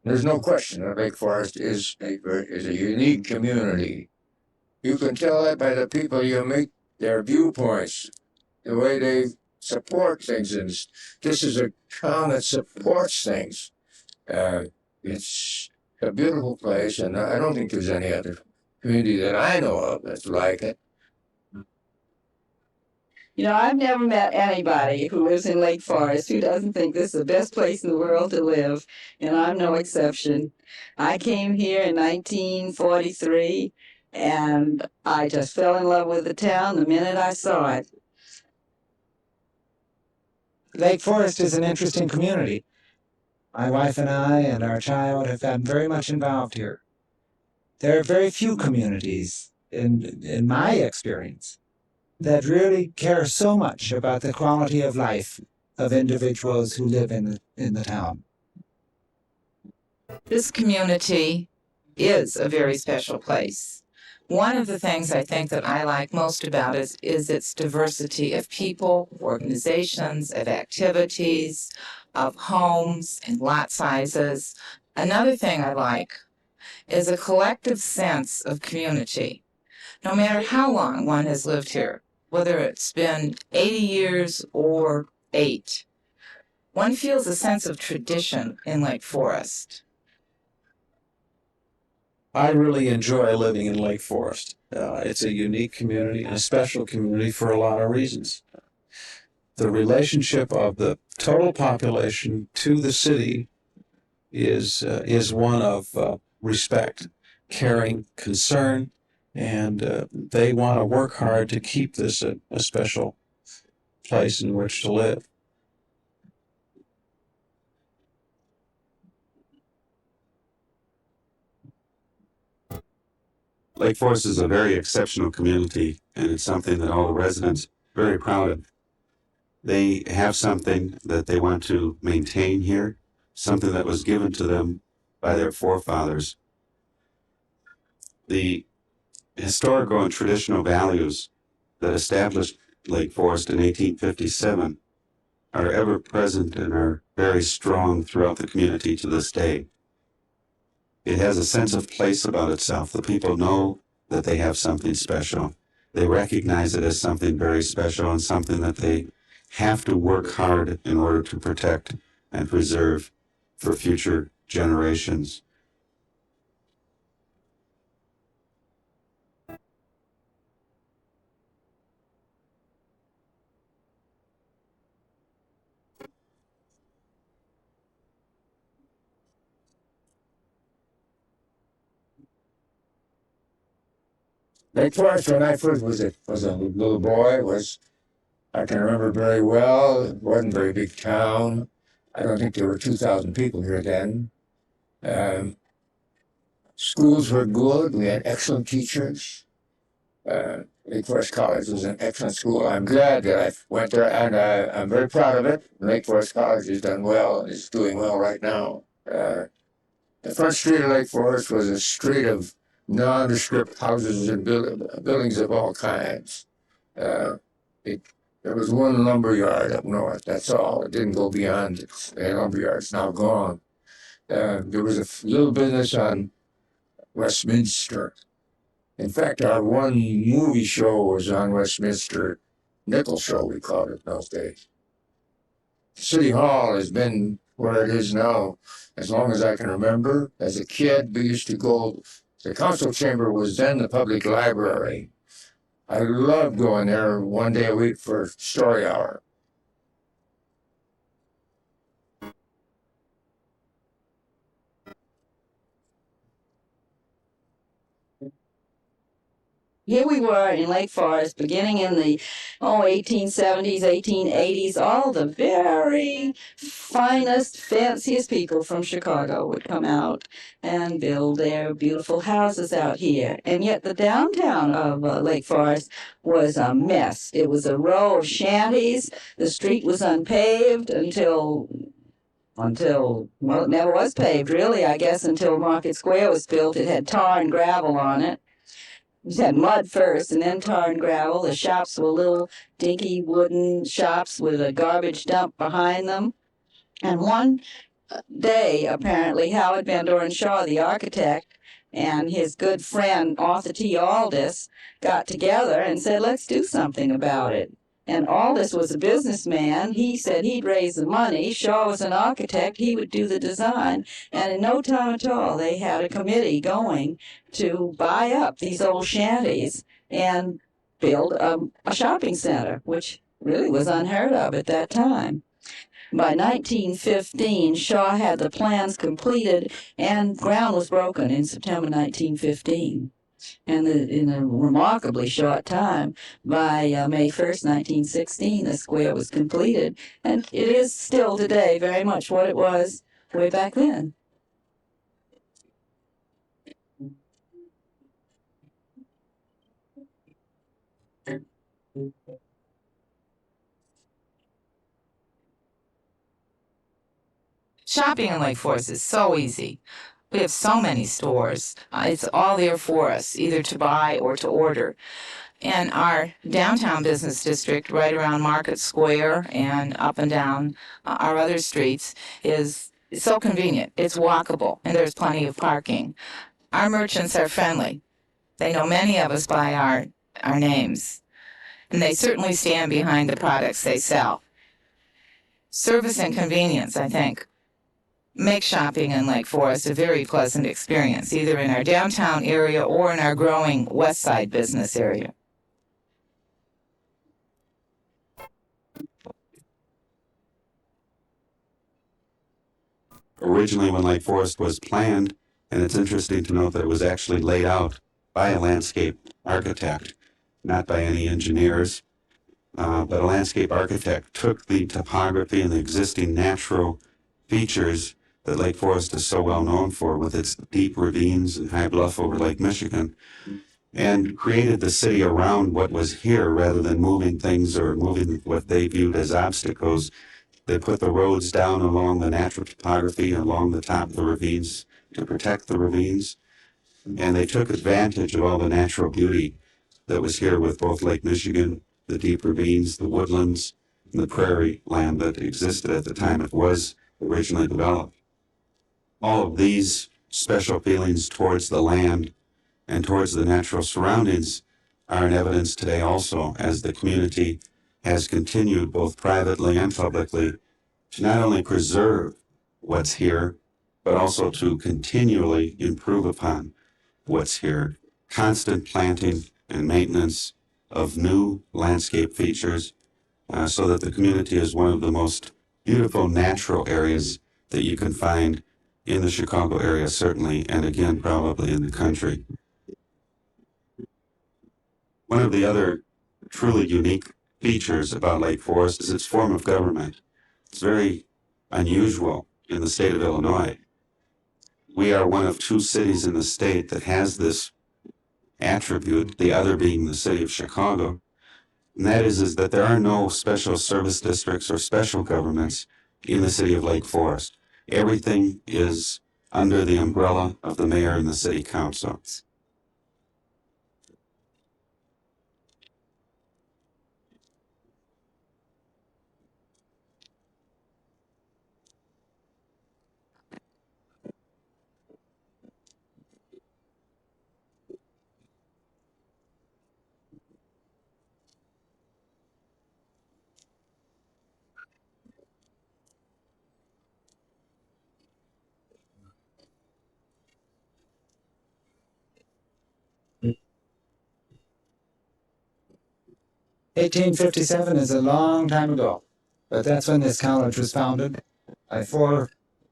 There's no question that Lake Forest is a unique community. You can tell that by the people you meet, their viewpoints, the way they support things. And this is a town that supports things. It's a beautiful place, and I don't think there's any other community that I know of that's like it. You know, I've never met anybody who lives in Lake Forest who doesn't think this is the best place in the world to live, and I'm no exception. I came here in 1943, and I just fell in love with the town the minute I saw it. Lake Forest is an interesting community. My wife and I and our child have gotten very much involved here. There are very few communities, in my experience, that really care so much about the quality of life of individuals who live in the town. This community is a very special place. One of the things I think that I like most about it is its diversity of people, organizations, of activities, of homes and lot sizes. Another thing I like is a collective sense of community. No matter how long one has lived here, whether it's been 80 years or 8, one feels a sense of tradition in Lake Forest. I really enjoy living in Lake Forest. It's a unique community and a special community for a lot of reasons. The relationship of the total population to the city is one of respect, caring, concern, and they want to work hard to keep this a special place in which to live. Lake Forest is a very exceptional community, and it's something that all the residents are very proud of. They have something that they want to maintain here, something that was given to them by their forefathers. The historical and traditional values that established Lake Forest in 1857 are ever present and are very strong throughout the community to this day. It has a sense of place about itself. The people know that they have something special. They recognize it as something very special and something that they have to work hard in order to protect and preserve for future generations. Lake Forest, when I first was a little boy, I can remember very well. It wasn't a very big town. I don't think there were 2,000 people here then. Schools were good. We had excellent teachers. Lake Forest College was an excellent school. I'm glad that I went there, and I'm very proud of it. Lake Forest College has done well and is doing well right now. The front street of Lake Forest was a street of nondescript houses and buildings of all kinds. It There was one lumber yard up north. That's all. It didn't go beyond it. The lumber yard's now gone. There was a little business on Westminster. In fact, our one movie show was on Westminster. Nickel show, we called it those days. City Hall has been where it is now as long as I can remember. As a kid, we used to go. The council chamber was then the public library. I loved going there one day a week for story hour. Here we were in Lake Forest, beginning in the 1870s, 1880s. All the very finest, fanciest people from Chicago would come out and build their beautiful houses out here. And yet the downtown of Lake Forest was a mess. It was a row of shanties. The street was unpaved until well, it never was paved, really, I guess, until Market Square was built. It had tar and gravel on it. We had mud first and then tar and gravel. The shops were little dinky wooden shops with a garbage dump behind them. And one day, apparently, Howard Van Doren Shaw, the architect, and his good friend Arthur T. Aldis got together and said, let's do something about it. And Aldis was a businessman. He said he'd raise the money. Shaw was an architect. He would do the design. And in no time at all, they had a committee going to buy up these old shanties and build a shopping center, which really was unheard of at that time. By 1915, Shaw had the plans completed and ground was broken in September 1915. And in a remarkably short time, by May 1st, 1916, the square was completed. And it is still today very much what it was way back then. Shopping in Lake Forest is so easy. We have so many stores. It's all there for us, either to buy or to order. And our downtown business district, right around Market Square and up and down our other streets, is so convenient. It's walkable, and there's plenty of parking. Our merchants are friendly. They know many of us by our names, and they certainly stand behind the products they sell. Service and convenience, I think, make shopping in Lake Forest a very pleasant experience, either in our downtown area or in our growing West Side business area. Originally, when Lake Forest was planned, and it's interesting to note that it was actually laid out by a landscape architect, not by any engineers, but a landscape architect took the topography and the existing natural features that Lake Forest is so well known for, with its deep ravines and high bluff over Lake Michigan, and created the city around what was here rather than moving things or moving what they viewed as obstacles. They put the roads down along the natural topography, along the top of the ravines to protect the ravines, and they took advantage of all the natural beauty that was here with both Lake Michigan, the deep ravines, the woodlands, and the prairie land that existed at the time it was originally developed. All of these special feelings towards the land and towards the natural surroundings are in evidence today also, as the community has continued both privately and publicly to not only preserve what's here, but also to continually improve upon what's here. Constant planting and maintenance of new landscape features so that the community is one of the most beautiful natural areas that you can find in the Chicago area, certainly, and again, probably in the country. One of the other truly unique features about Lake Forest is its form of government. It's very unusual in the state of Illinois. We are one of two cities in the state that has this attribute, the other being the city of Chicago. And that is that there are no special service districts or special governments in the city of Lake Forest. Everything is under the umbrella of the mayor and the city council. 1857 is a long time ago, but that's when this college was founded by 4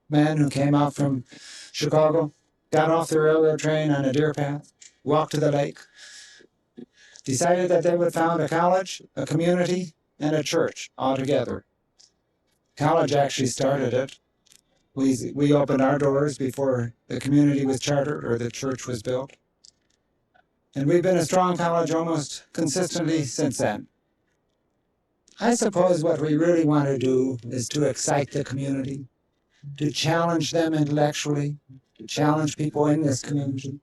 men who came out from Chicago, got off the railroad train on a deer path, walked to the lake, decided that they would found a college, a community, and a church all together. College actually started it. We opened our doors before the community was chartered or the church was built. And we've been a strong college almost consistently since then. I suppose what we really want to do is to excite the community, to challenge them intellectually, to challenge people in this community.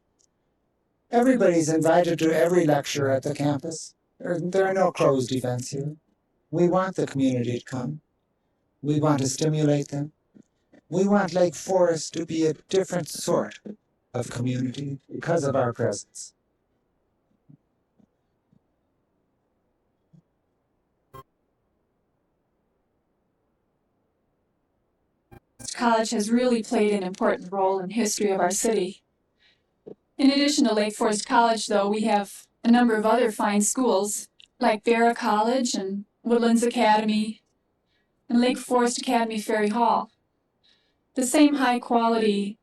Everybody's invited to every lecture at the campus. There are no closed events here. We want the community to come. We want to stimulate them. We want Lake Forest to be a different sort of community because of our presence. College has really played an important role in the history of our city. In addition to Lake Forest College, though, we have a number of other fine schools, like Barra College and Woodlands Academy and Lake Forest Academy Ferry Hall. The same high quality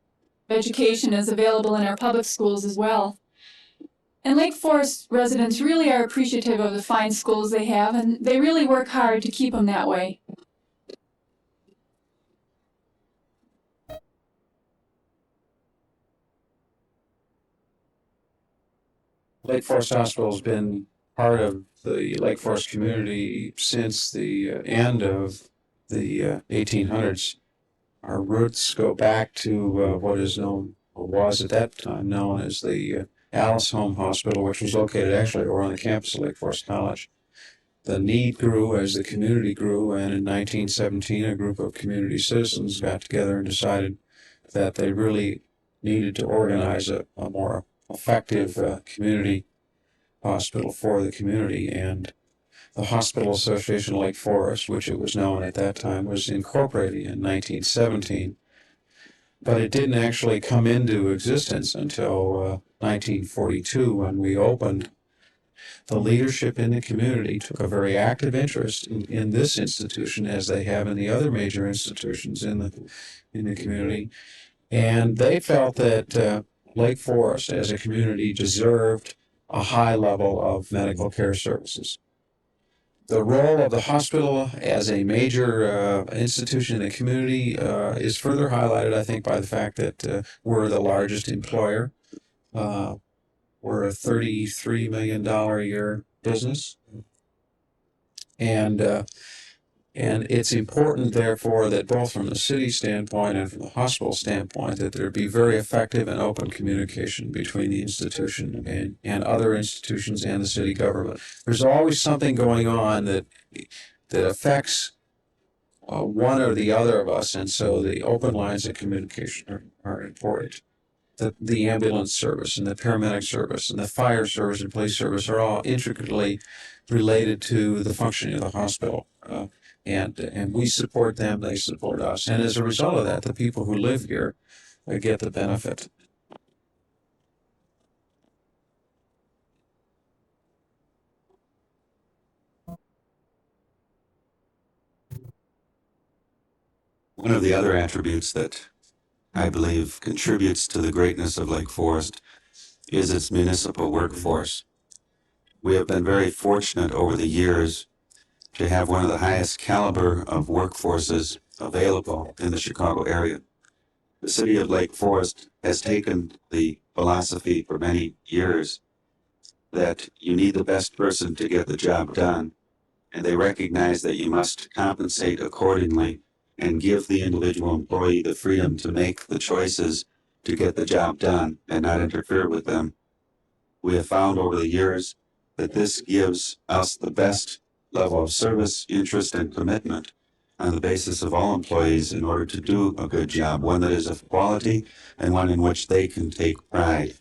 education is available in our public schools as well. And Lake Forest residents really are appreciative of the fine schools they have, and they really work hard to keep them that way. Lake Forest Hospital has been part of the Lake Forest community since the end of the 1800s. Our roots go back to what is known, or was at that time known as the Alice Home Hospital, which was located actually over on the campus of Lake Forest College. The need grew as the community grew, and in 1917, a group of community citizens got together and decided that they really needed to organize a more effective community hospital for the community, and the Hospital Association of Lake Forest, which it was known at that time, was incorporated in 1917, but it didn't actually come into existence until 1942 when we opened. The leadership in the community took a very active interest in this institution, as they have in the other major institutions in the community, and they felt that Lake Forest as a community deserved a high level of medical care services. The role of the hospital as a major institution in the community is further highlighted, I think, by the fact that we're the largest employer. We're a $33 million a year business. And it's important, therefore, that both from the city standpoint and from the hospital standpoint, that there be very effective and open communication between the institution and other institutions and the city government. There's always something going on that affects one or the other of us, and so the open lines of communication are important. The ambulance service and the paramedic service and the fire service and police service are all intricately related to the functioning of the hospital. And we support them, they support us. And as a result of that, the people who live here get the benefit. One of the other attributes that I believe contributes to the greatness of Lake Forest is its municipal workforce. We have been very fortunate over the years to have one of the highest caliber of workforces available in the Chicago area. The city of Lake Forest has taken the philosophy for many years that you need the best person to get the job done, and they recognize that you must compensate accordingly and give the individual employee the freedom to make the choices to get the job done and not interfere with them. We have found over the years that this gives us the best level of service, interest, and commitment on the basis of all employees in order to do a good job, one that is of quality and one in which they can take pride.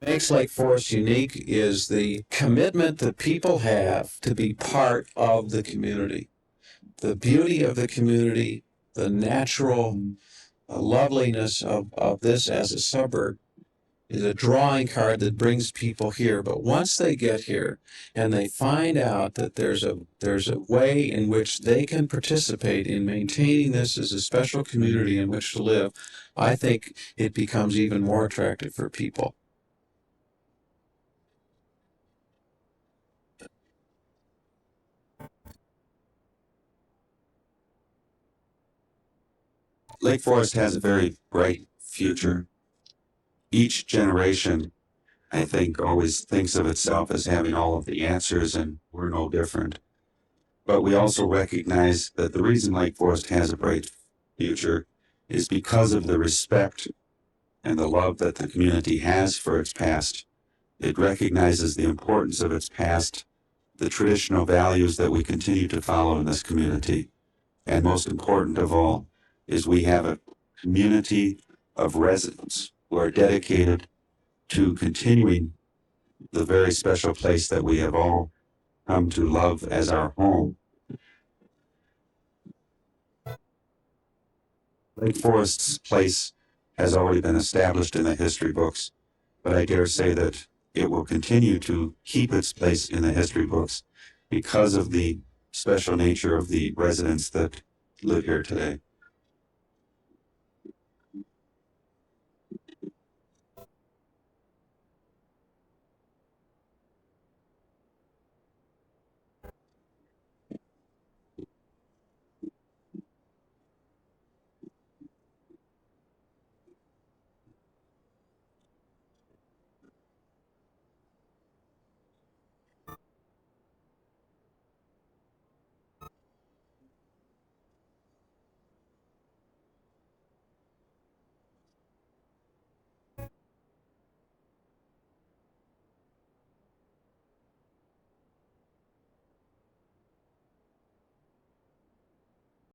Makes Lake Forest unique is the commitment that people have to be part of the community. The beauty of the community, the natural loveliness of this as a suburb is a drawing card that brings people here. But once they get here and they find out that there's a way in which they can participate in maintaining this as a special community in which to live, I think it becomes even more attractive for people. Lake Forest has a very bright future. Each generation, I think, always thinks of itself as having all of the answers, and we're no different. But we also recognize that the reason Lake Forest has a bright future is because of the respect and the love that the community has for its past. It recognizes the importance of its past, the traditional values that we continue to follow in this community. And most important of all, is we have a community of residents who are dedicated to continuing the very special place that we have all come to love as our home. Lake Forest's place has already been established in the history books, but I dare say that it will continue to keep its place in the history books because of the special nature of the residents that live here today.